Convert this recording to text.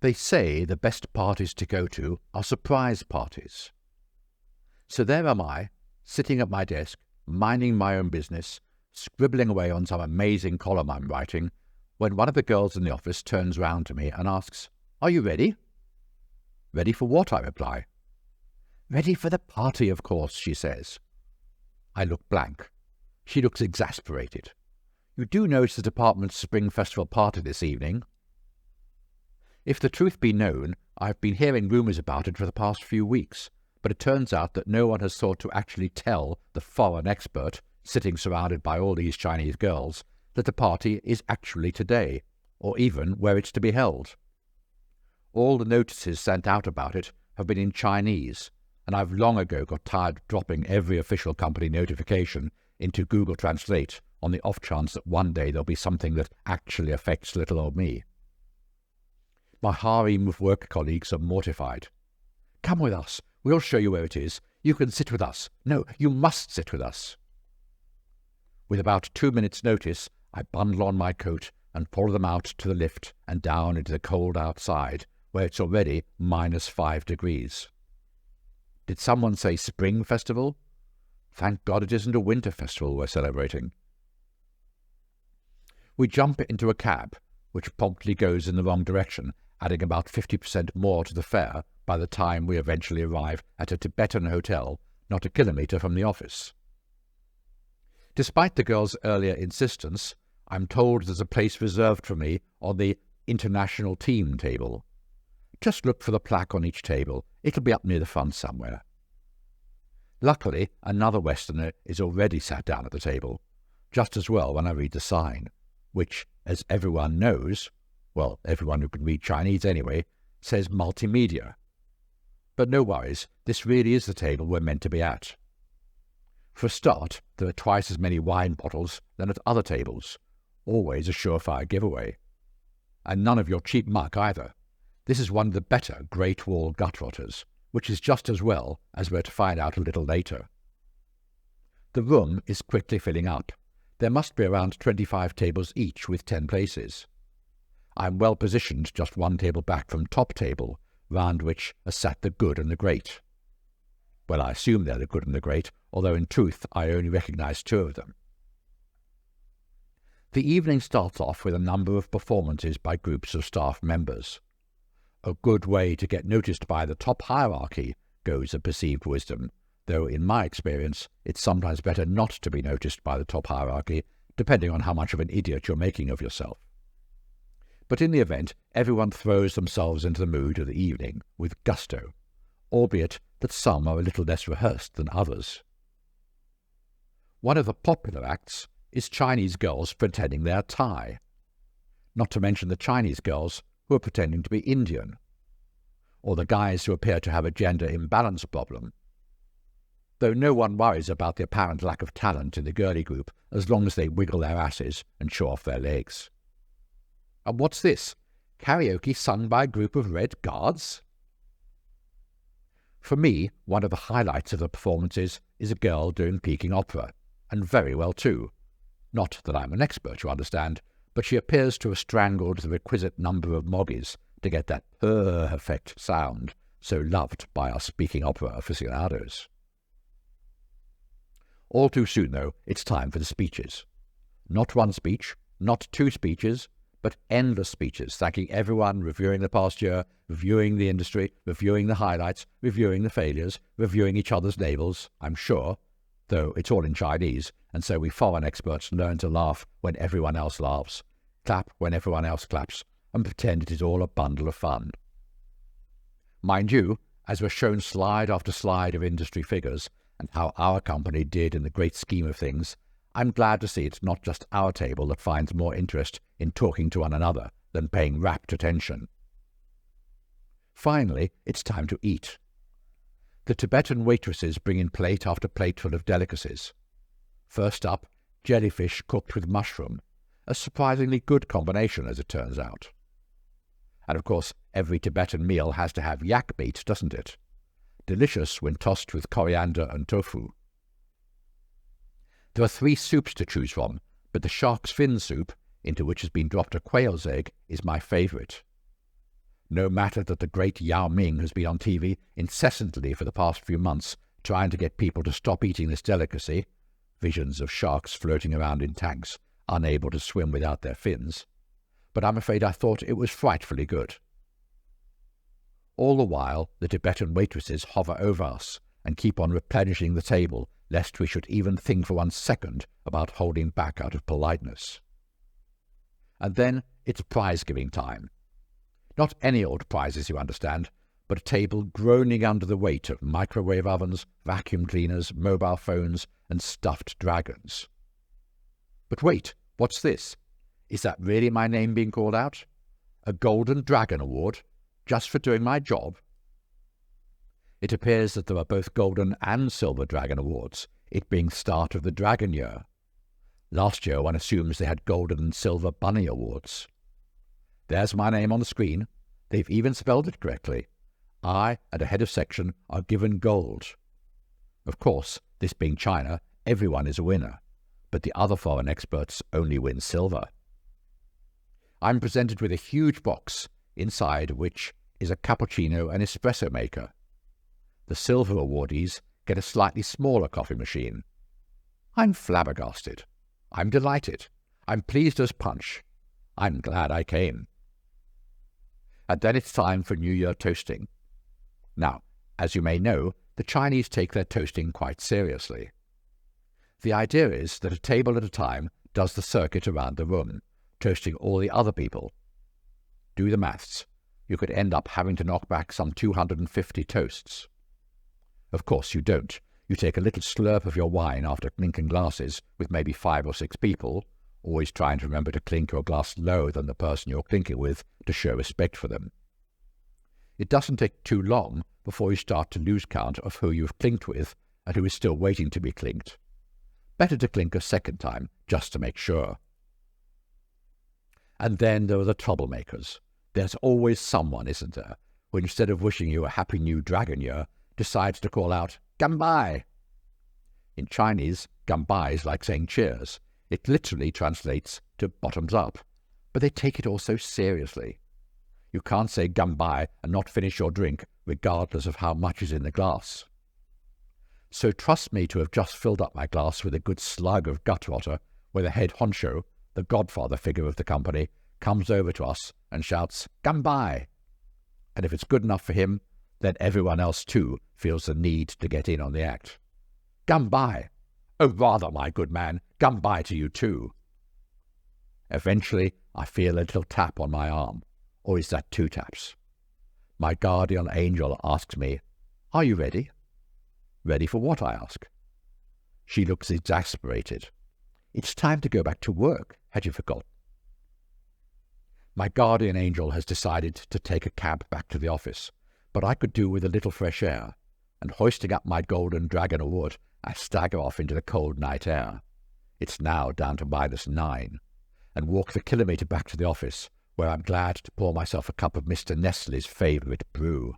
They say the best parties to go to are surprise parties. So there am I, sitting at my desk, minding my own business, scribbling away on some amazing column I'm writing, when one of the girls in the office turns round to me and asks, "Are you ready?" "Ready for what?" I reply. "Ready for the party, of course," she says. I look blank. She looks exasperated. "You do know it's the department's spring festival party this evening?" If the truth be known, I've been hearing rumours about it for the past few weeks, but it turns out that no one has thought to actually tell the foreign expert, sitting surrounded by all these Chinese girls, that the party is actually today, or even where it's to be held. All the notices sent out about it have been in Chinese, and I've long ago got tired of dropping every official company notification into Google Translate on the off chance that one day there'll be something that actually affects little old me. My harem of work colleagues are mortified. "Come with us. We'll show you where it is. You can sit with us. No, you must sit with us." With about 2 minutes' notice, I bundle on my coat and follow them out to the lift and down into the cold outside, where it's already -5 degrees. Did someone say spring festival? Thank God it isn't a winter festival we're celebrating. We jump into a cab, which promptly goes in the wrong direction, adding about 50% more to the fare by the time we eventually arrive at a Tibetan hotel not a kilometre from the office. Despite the girl's earlier insistence, I'm told there's a place reserved for me on the international team table. Just look for the plaque on each table. It'll be up near the front somewhere. Luckily, another Westerner is already sat down at the table, just as well when I read the sign, which, as everyone knows, well, everyone who can read Chinese anyway, says multimedia. But no worries, this really is the table we're meant to be at. For a start, there are twice as many wine bottles than at other tables, always a surefire giveaway. And none of your cheap muck either. This is one of the better Great Wall gut rotters, which is just as well, as we're to find out a little later. The room is quickly filling up. There must be around 25 tables each with 10 places. I'm well positioned just one table back from top table, round which are sat the good and the great. Well, I assume they're the good and the great, although in truth I only recognise 2 of them. The evening starts off with a number of performances by groups of staff members. A good way to get noticed by the top hierarchy, goes a perceived wisdom, though in my experience it's sometimes better not to be noticed by the top hierarchy, depending on how much of an idiot you're making of yourself. But in the event, everyone throws themselves into the mood of the evening with gusto, albeit that some are a little less rehearsed than others. One of the popular acts is Chinese girls pretending they're Thai, not to mention the Chinese girls who are pretending to be Indian, or the guys who appear to have a gender imbalance problem, though no one worries about the apparent lack of talent in the girly group as long as they wiggle their asses and show off their legs. And what's this? Karaoke sung by a group of Red Guards? For me, one of the highlights of the performances is a girl doing Peking opera, and very well too. Not that I'm an expert, you understand, but she appears to have strangled the requisite number of moggies to get that perfect sound so loved by our speaking opera aficionados. All too soon, though, it's time for the speeches. Not one speech, not 2 speeches, but endless speeches, thanking everyone, reviewing the past year, reviewing the industry, reviewing the highlights, reviewing the failures, reviewing each other's navels, I'm sure, though it's all in Chinese, and so we foreign experts learn to laugh when everyone else laughs, clap when everyone else claps, and pretend it is all a bundle of fun. Mind you, as we're shown slide after slide of industry figures, and how our company did in the great scheme of things, I'm glad to see it's not just our table that finds more interest in talking to one another than paying rapt attention. Finally, it's time to eat. The Tibetan waitresses bring in plate after plateful of delicacies. First up, jellyfish cooked with mushroom, a surprisingly good combination as it turns out. And of course, every Tibetan meal has to have yak meat, doesn't it? Delicious when tossed with coriander and tofu. There are 3 soups to choose from, but the shark's fin soup, into which has been dropped a quail's egg, is my favourite. No matter that the great Yao Ming has been on TV incessantly for the past few months trying to get people to stop eating this delicacy, visions of sharks floating around in tanks, unable to swim without their fins, but I'm afraid I thought it was frightfully good. All the while, the Tibetan waitresses hover over us and keep on replenishing the table, lest we should even think for 1 second about holding back out of politeness. And then it's prize-giving time. Not any old prizes, you understand, but a table groaning under the weight of microwave ovens, vacuum cleaners, mobile phones, and stuffed dragons. But wait, what's this? Is that really my name being called out? A Golden Dragon Award, just for doing my job? It appears that there are both Golden and Silver Dragon Awards, it being the start of the Dragon Year. Last year one assumes they had Golden and Silver Bunny Awards. There's my name on the screen. They've even spelled it correctly. I and a head of section are given gold. Of course, this being China, everyone is a winner, but the other foreign experts only win silver. I'm presented with a huge box, inside which is a cappuccino and espresso maker. The silver awardees get a slightly smaller coffee machine. I'm flabbergasted. I'm delighted. I'm pleased as punch. I'm glad I came. And then it's time for New Year toasting. Now, as you may know, the Chinese take their toasting quite seriously. The idea is that a table at a time does the circuit around the room, toasting all the other people. Do the maths. You could end up having to knock back some 250 toasts. Of course you don't. You take a little slurp of your wine after clinking glasses with maybe 5 or 6 people, always trying to remember to clink your glass lower than the person you're clinking with to show respect for them. It doesn't take too long before you start to lose count of who you've clinked with and who is still waiting to be clinked. Better to clink a second time, just to make sure. And then there are the troublemakers. There's always someone, isn't there, who instead of wishing you a happy new dragon year, decides to call out, "Ganbai!" In Chinese, ganbai is like saying cheers. It literally translates to bottoms up, but they take it all so seriously. You can't say ganbai and not finish your drink, regardless of how much is in the glass. So trust me to have just filled up my glass with a good slug of gut water, where the head honcho, the godfather figure of the company, comes over to us and shouts, "Ganbai!" And if it's good enough for him, then everyone else too feels the need to get in on the act. "Ganbai! Oh, rather, my good man, ganbai to you too." Eventually, I feel a little tap on my arm, or is that 2 taps? My guardian angel asks me, "Are you ready?" "Ready for what?" I ask. She looks exasperated. "It's time to go back to work. Had you forgotten?" My guardian angel has decided to take a cab back to the office, but I could do with a little fresh air, and hoisting up my Golden Dragon Award, I stagger off into the cold night air. It's now down to -9, and walk the kilometre back to the office, where I'm glad to pour myself a cup of Mr. Nestle's favourite brew.